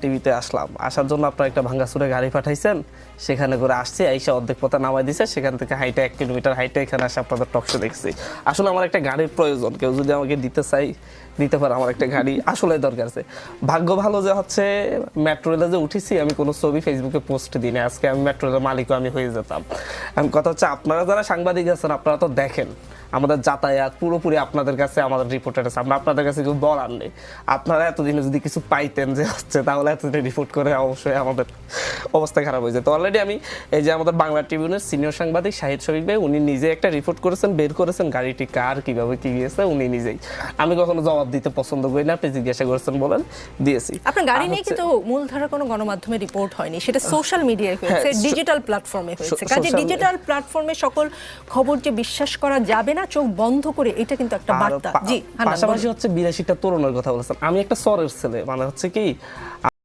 টিভিতে আসলাম, আসার জন্য আপনারা একটা ভাঙ্গাচুরা গাড়ি পাঠাইছেন, সেখানে করে আসছি, আইসা অর্ধেক পথে নামাই দিছে, সেখান থেকে হাইটে 1 কিলোমিটার হাইটে এখানে আসে আপনাদের টকশো দেখছি। আসলে আমার একটা গাড়ির প্রয়োজন, কেউ যদি আমাকে দিতে চাই দিতে পারে, আমার একটা গাড়ি আসলে দরকার আছে। ভাগ্য ভালো যে হচ্ছে মেট্রো রেলে যে উঠেছি, আমি কোনো ছবি ফেসবুকে পোস্ট দিই না, আজকে আমি মেট্রো রেলের মালিকও আমি হয়ে যেতাম। এখন কথা হচ্ছে আপনারা যারা সাংবাদিক আছেন আপনারা তো দেখেন আমাদের যাতায়াত পুরোপুরি আপনাদের কাছে, আমাদের রিপোর্টার আছে, আমরা আপনাদের কাছে কিছু বলার নেই। আপনারা এতদিনে যদি কিছু পাইতেন যে হচ্ছে, তাহলে এতদিনে রিপোর্ট করে অবশ্যই আমাদের অবস্থা খারাপ হয়ে যেত। অলরেডি আমি এই যে আমাদের বাংলা ট্রিবিউনের সিনিয়র সাংবাদিক শাহিদ শফিক ভাই, উনি নিজে একটা রিপোর্ট করেছেন, বের করেছেন গাড়িটি কার, কিভাবে কি গিয়েছে উনি নিজেই। আমি কখনো জবাব দিতে পছন্দ করি না, আপনি জিজ্ঞাসা করেছেন বলেন দিয়েছি। আপনার গাড়ি নিয়ে কিন্তু মূলধারা কোনো গণমাধ্যমে রিপোর্ট হয়নি, সেটা সোশ্যাল মিডিয়ায় হয়েছে, ডিজিটাল প্ল্যাটফর্মে হয়েছে। কাজে ডিজিটাল প্ল্যাটফর্মে সকল খবর যে বিশ্বাস করা যাবে না চোখ বন্ধ করে, এটা কিন্তু একটা বার্তা। জি, পাশাপাশি হচ্ছে 82টা তরুণের কথা বলেছেন। আমি একটা শহরের ছেলে, মানে হচ্ছে কি